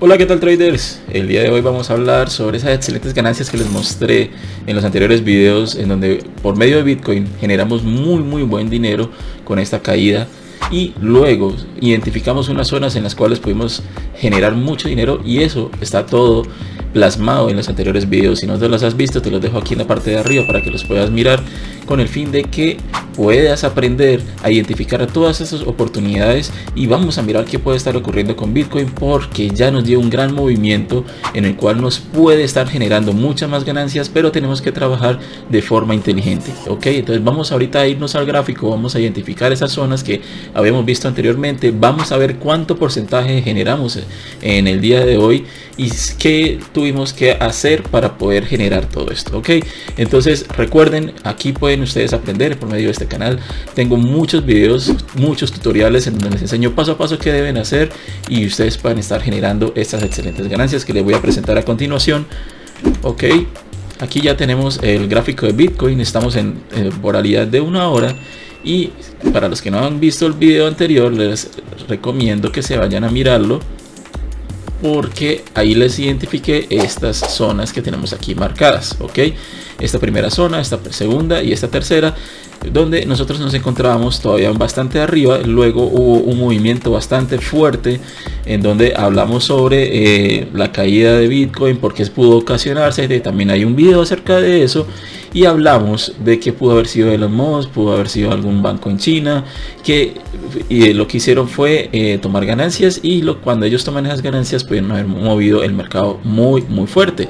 Hola, ¿qué tal traders? El día de hoy vamos a hablar sobre esas excelentes ganancias que les mostré en los anteriores videos, en donde por medio de Bitcoin generamos muy buen dinero con esta caída y luego identificamos unas zonas en las cuales pudimos generar mucho dinero, y eso está todo plasmado en los anteriores videos. Si no te los has visto, te los dejo aquí en la parte de arriba para que los puedas mirar, con el fin de que puedas aprender a identificar todas esas oportunidades. Y vamos a mirar qué puede estar ocurriendo con Bitcoin, porque ya nos dio un gran movimiento en el cual nos puede estar generando muchas más ganancias, pero tenemos que trabajar de forma inteligente. Ok, entonces vamos ahorita a irnos al gráfico, vamos a identificar esas zonas que habíamos visto anteriormente, vamos a ver cuánto porcentaje generamos en el día de hoy y qué tuvimos que hacer para poder generar todo esto. Ok, entonces recuerden, aquí pueden ustedes aprender por medio de este canal. Tengo muchos videos, muchos tutoriales en donde les enseño paso a paso qué deben hacer, y ustedes pueden estar generando estas excelentes ganancias que les voy a presentar a continuación. Ok, aquí ya tenemos el gráfico de Bitcoin, estamos en temporalidad de 1 hora. Y para los que no han visto el video anterior, les recomiendo que se vayan a mirarlo, porque ahí les identifiqué estas zonas que tenemos aquí marcadas. Ok, esta primera zona, esta segunda y esta tercera, donde nosotros nos encontrábamos todavía bastante arriba. Luego hubo un movimiento bastante fuerte en donde hablamos sobre la caída de Bitcoin, porque pudo ocasionarse. También hay un video acerca de eso, y hablamos de que pudo haber sido Elon Musk, pudo haber sido algún banco en China, que lo que hicieron fue tomar ganancias, y cuando ellos toman esas ganancias pudieron haber movido el mercado muy fuerte.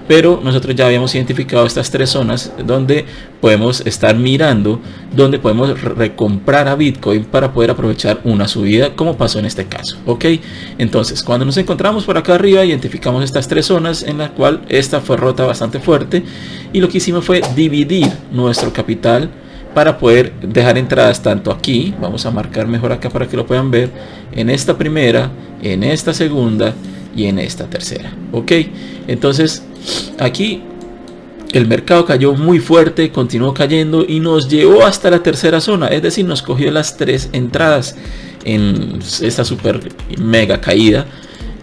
Pero nosotros ya habíamos identificado estas tres zonas donde podemos estar mirando, donde podemos recomprar a Bitcoin para poder aprovechar una subida, como pasó en este caso. Ok, entonces cuando nos encontramos por acá arriba, identificamos estas tres zonas en la cual esta fue rota bastante fuerte, y lo que hicimos fue dividir nuestro capital para poder dejar entradas tanto aquí, vamos a marcar mejor acá para que lo puedan ver, en esta primera, en esta segunda y en esta tercera. Ok, entonces aquí el mercado cayó muy fuerte, continuó cayendo y nos llevó hasta la tercera zona, es decir, nos cogió las tres entradas en esta super mega caída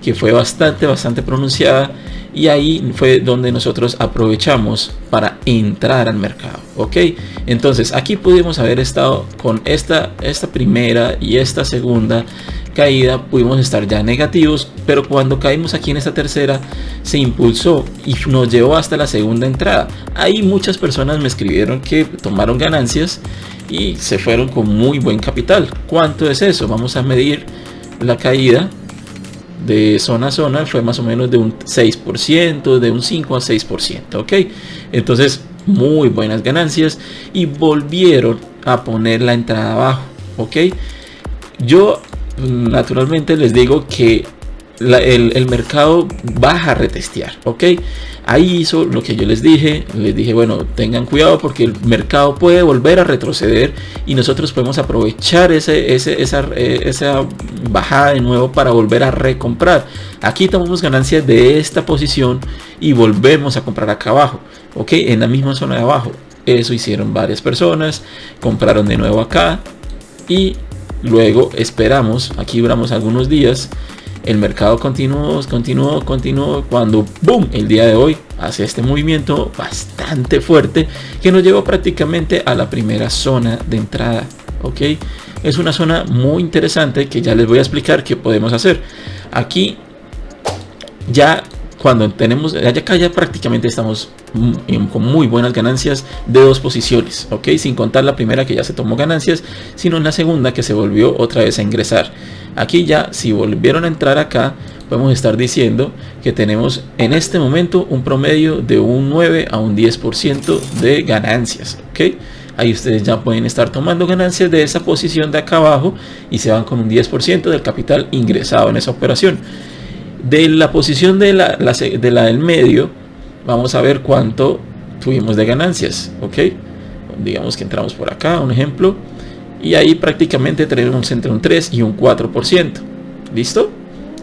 que fue bastante pronunciada, y ahí fue donde nosotros aprovechamos para entrar al mercado. Ok, entonces aquí pudimos haber estado con esta primera y esta segunda caída, pudimos estar ya negativos, pero cuando caímos aquí en esta tercera se impulsó y nos llevó hasta la segunda entrada. Ahí muchas personas me escribieron que tomaron ganancias y se fueron con muy buen capital. ¿Cuánto es eso? Vamos a medir la caída de zona a zona, fue más o menos de un 6%, de un 5 a 6%. Ok, entonces muy buenas ganancias, y volvieron a poner la entrada abajo. Ok, yo naturalmente les digo que el mercado baja a retestear. Ok, ahí hizo lo que yo les dije bueno, tengan cuidado porque el mercado puede volver a retroceder y nosotros podemos aprovechar esa bajada de nuevo para volver a recomprar. Aquí tomamos ganancias de esta posición y volvemos a comprar acá abajo. Ok, en la misma zona de abajo. Eso hicieron varias personas, compraron de nuevo acá y luego esperamos, aquí duramos algunos días. El mercado continuó cuando boom, el día de hoy hace este movimiento bastante fuerte que nos llevó prácticamente a la primera zona de entrada. Ok, es una zona muy interesante que ya les voy a explicar qué podemos hacer. Aquí ya cuando tenemos acá ya prácticamente estamos con muy buenas ganancias de dos posiciones. Ok, sin contar la primera que ya se tomó ganancias, sino en la segunda que se volvió otra vez a ingresar. Aquí ya, si volvieron a entrar acá, podemos estar diciendo que tenemos en este momento un promedio de un 9 a un 10% de ganancias. Ok, ahí ustedes ya pueden estar tomando ganancias de esa posición de acá abajo y se van con un 10% del capital ingresado en esa operación. De la posición de la del medio, vamos a ver cuánto tuvimos de ganancias. Ok, digamos que entramos por acá, un ejemplo, y ahí prácticamente tenemos entre un 3 y un 4%. ¿Listo?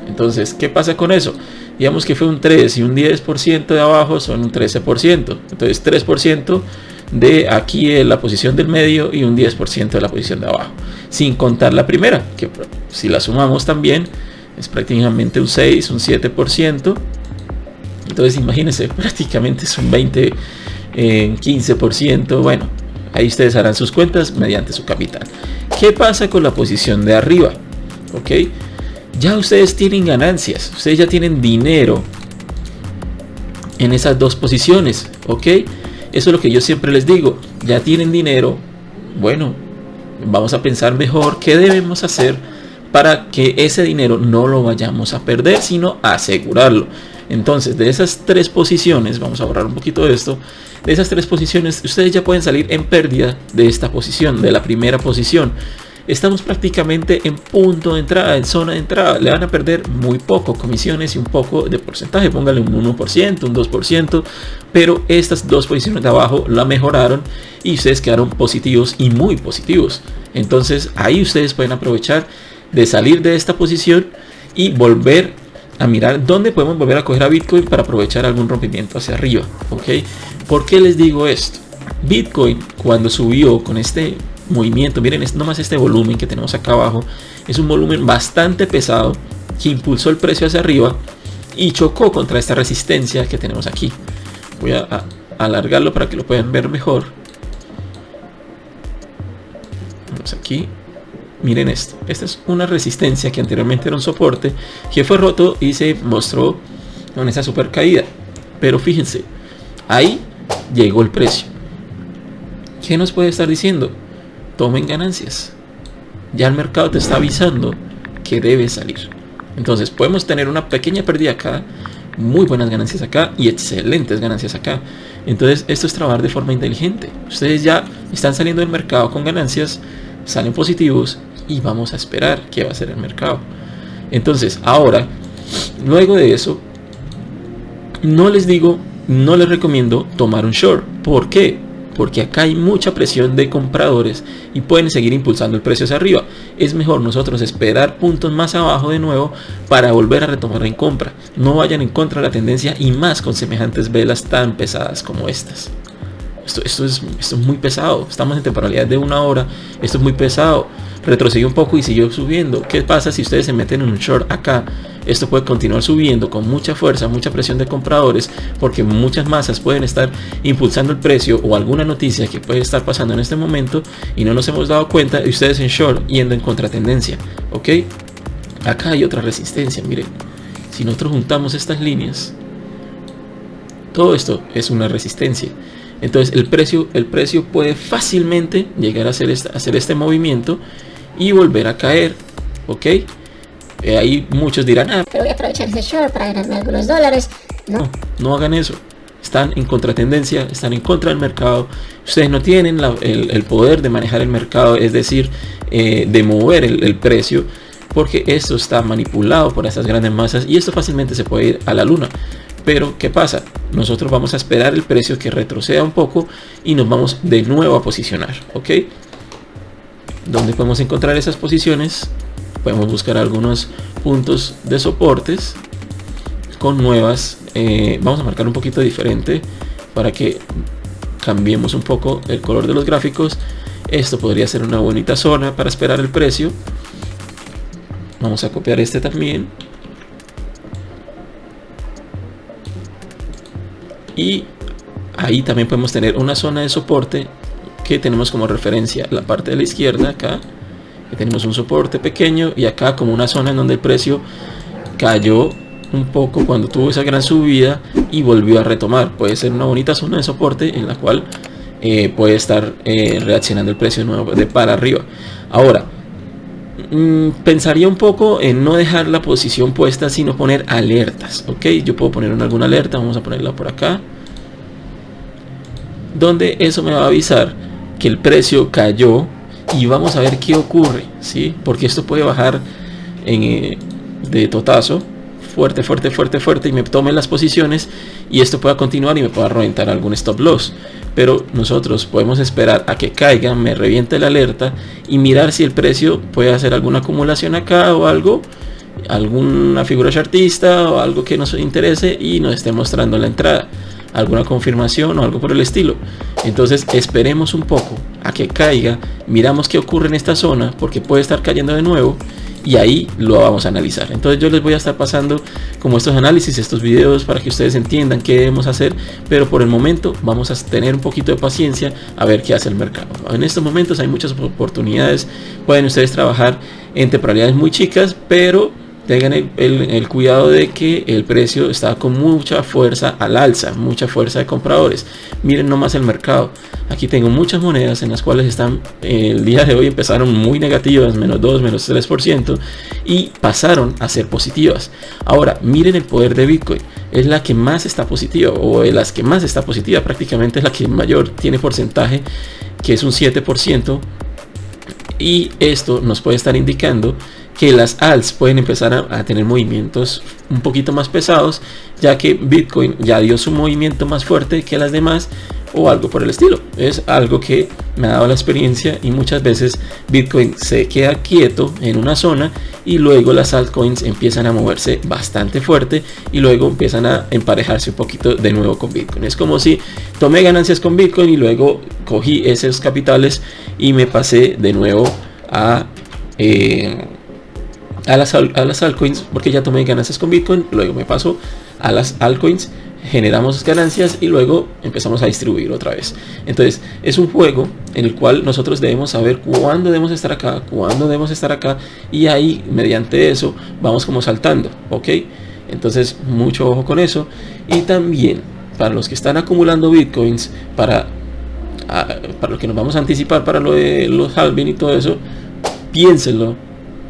Entonces, ¿qué pasa con eso? Digamos que fue un 3 y un 10% de abajo son un 13%. Entonces 3% de aquí en la posición del medio y un 10% de la posición de abajo. Sin contar la primera, que si la sumamos también es prácticamente un 6, un 7%. Entonces imagínense, prácticamente es un 20, 15%. Bueno, ahí ustedes harán sus cuentas mediante su capital. ¿Qué pasa con la posición de arriba? Ok, ya ustedes tienen ganancias, ustedes ya tienen dinero en esas dos posiciones. Ok, eso es lo que yo siempre les digo, ya tienen dinero. Bueno, vamos a pensar mejor qué debemos hacer para que ese dinero no lo vayamos a perder, sino asegurarlo. Entonces, de esas tres posiciones, vamos a borrar un poquito de esto, de esas tres posiciones, ustedes ya pueden salir en pérdida de esta posición, de la primera posición. Estamos prácticamente en punto de entrada, en zona de entrada. Le van a perder muy poco comisiones y un poco de porcentaje, póngale un 1%, un 2%, pero estas dos posiciones de abajo la mejoraron y ustedes quedaron positivos y muy positivos. Entonces ahí ustedes pueden aprovechar de salir de esta posición y volver a mirar dónde podemos volver a coger a Bitcoin para aprovechar algún rompimiento hacia arriba. ¿Ok? ¿Por qué les digo esto? Bitcoin, cuando subió con este movimiento, miren nomás este volumen que tenemos acá abajo, es un volumen bastante pesado que impulsó el precio hacia arriba y chocó contra esta resistencia que tenemos aquí. Voy a alargarlo para que lo puedan ver mejor. Vamos aquí. Miren esto, esta es una resistencia que anteriormente era un soporte que fue roto y se mostró con esa super caída. Pero fíjense, ahí llegó el precio. ¿Qué nos puede estar diciendo? Tomen ganancias. Ya el mercado te está avisando que debes salir. Entonces podemos tener una pequeña pérdida acá, muy buenas ganancias acá y excelentes ganancias acá. Entonces esto es trabajar de forma inteligente. Ustedes ya están saliendo del mercado con ganancias, salen positivos y vamos a esperar qué va a hacer el mercado. Entonces ahora, luego de eso, no les recomiendo tomar un short. ¿Por qué? Porque acá hay mucha presión de compradores y pueden seguir impulsando el precio hacia arriba. Es mejor nosotros esperar puntos más abajo de nuevo para volver a retomar en compra. No vayan en contra de la tendencia y más con semejantes velas tan pesadas como estas. Esto es muy pesado. Estamos en temporalidad de 1 hora. Esto es muy pesado. Retrocedió un poco y siguió subiendo. ¿Qué pasa si ustedes se meten en un short acá? Esto puede continuar subiendo con mucha fuerza, mucha presión de compradores, porque muchas masas pueden estar impulsando el precio o alguna noticia que puede estar pasando en este momento y no nos hemos dado cuenta, y ustedes en short yendo en contratendencia. ¿Ok? Acá hay otra resistencia. Miren, si nosotros juntamos estas líneas, todo esto es una resistencia. Entonces el precio puede fácilmente llegar a hacer este movimiento y volver a caer. ¿Ok? Ahí muchos dirán, pero voy a aprovechar ese short para ganarme algunos dólares. No hagan eso. Están en contratendencia, están en contra del mercado. Ustedes no tienen el poder de manejar el mercado, es decir, de mover el precio, porque esto está manipulado por estas grandes masas y esto fácilmente se puede ir a la luna. Pero ¿qué pasa? Nosotros vamos a esperar el precio que retroceda un poco y nos vamos de nuevo a posicionar. ¿Ok? ¿Dónde podemos encontrar esas posiciones? Podemos buscar algunos puntos de soportes con nuevas. Vamos a marcar un poquito diferente para que cambiemos un poco el color de los gráficos. Esto podría ser una bonita zona para esperar el precio. Vamos a copiar este también. Y ahí también podemos tener una zona de soporte que tenemos como referencia la parte de la izquierda acá, que tenemos un soporte pequeño, y acá como una zona en donde el precio cayó un poco cuando tuvo esa gran subida y volvió a retomar. Puede ser una bonita zona de soporte en la cual puede estar reaccionando el precio de nuevo de para arriba. Ahora, pensaría un poco en no dejar la posición puesta, sino poner alertas. Ok, yo puedo poner alguna alerta. Vamos a ponerla por acá, donde eso me va a avisar que el precio cayó y vamos a ver qué ocurre, ¿sí? Porque esto puede bajar de totazo, fuerte y me tome las posiciones, y esto pueda continuar y me pueda reventar algún stop loss. Pero nosotros podemos esperar a que caiga, me reviente la alerta y mirar si el precio puede hacer alguna acumulación acá o algo, alguna figura chartista o algo que nos interese y nos esté mostrando la entrada, alguna confirmación o algo por el estilo. Entonces esperemos un poco a que caiga, miramos qué ocurre en esta zona, porque puede estar cayendo de nuevo, y ahí lo vamos a analizar. Entonces yo les voy a estar pasando como estos análisis, estos videos, para que ustedes entiendan qué debemos hacer, pero por el momento vamos a tener un poquito de paciencia a ver qué hace el mercado. En estos momentos hay muchas oportunidades, pueden ustedes trabajar en temporalidades muy chicas, pero tengan el cuidado de que el precio está con mucha fuerza al alza, mucha fuerza de compradores. Miren nomás el mercado. Aquí tengo muchas monedas en las cuales están, el día de hoy empezaron muy negativas, menos 2, menos 3%, y pasaron a ser positivas. Ahora, miren el poder de Bitcoin. Es la que más está positiva, o de las que más está positiva, prácticamente es la que mayor tiene porcentaje, que es un 7%. Y esto nos puede estar indicando que las alts pueden empezar a tener movimientos un poquito más pesados, ya que Bitcoin ya dio su movimiento más fuerte que las demás, o algo por el estilo. Es algo que me ha dado la experiencia, y muchas veces Bitcoin se queda quieto en una zona y luego las altcoins empiezan a moverse bastante fuerte y luego empiezan a emparejarse un poquito de nuevo con Bitcoin. Es como si tomé ganancias con Bitcoin y luego cogí esos capitales y me pasé de nuevo a las altcoins, porque ya tomé ganancias con Bitcoin, luego me paso a las altcoins, generamos ganancias y luego empezamos a distribuir otra vez. Entonces es un juego en el cual nosotros debemos saber cuándo debemos estar acá, cuándo debemos estar acá, y ahí mediante eso vamos como saltando, ¿ok? Entonces mucho ojo con eso. Y también para los que están acumulando Bitcoins, para lo que nos vamos a anticipar para lo de los halving y todo eso, piénsenlo,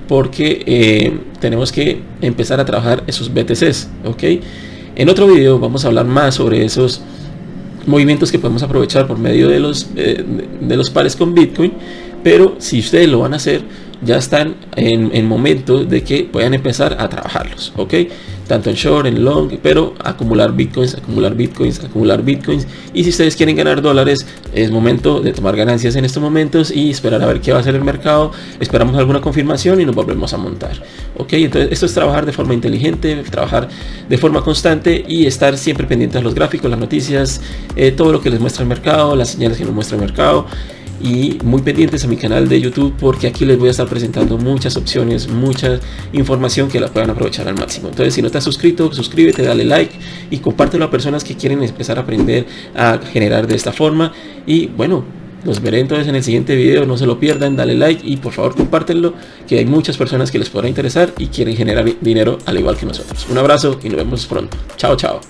porque tenemos que empezar a trabajar esos BTCs, ¿ok? En otro video vamos a hablar más sobre esos movimientos que podemos aprovechar por medio de los pares con Bitcoin, pero si ustedes lo van a hacer, ya están en momento de que puedan empezar a trabajarlos, ¿ok? Tanto en short, en long, pero acumular bitcoins, acumular bitcoins, acumular bitcoins. Y si ustedes quieren ganar dólares, es momento de tomar ganancias en estos momentos y esperar a ver qué va a hacer el mercado. Esperamos alguna confirmación y nos volvemos a montar, ¿ok? Entonces esto es trabajar de forma inteligente, trabajar de forma constante y estar siempre pendientes a los gráficos, las noticias, todo lo que les muestra el mercado, las señales que nos muestra el mercado. Y muy pendientes a mi canal de YouTube, porque aquí les voy a estar presentando muchas opciones, mucha información que la puedan aprovechar al máximo. Entonces, si no te has suscrito, suscríbete, dale like y compártelo a personas que quieren empezar a aprender a generar de esta forma. Y bueno, los veré entonces en el siguiente video. No se lo pierdan, dale like y por favor compártenlo, que hay muchas personas que les podrá interesar y quieren generar dinero al igual que nosotros. Un abrazo y nos vemos pronto. Chao, chao.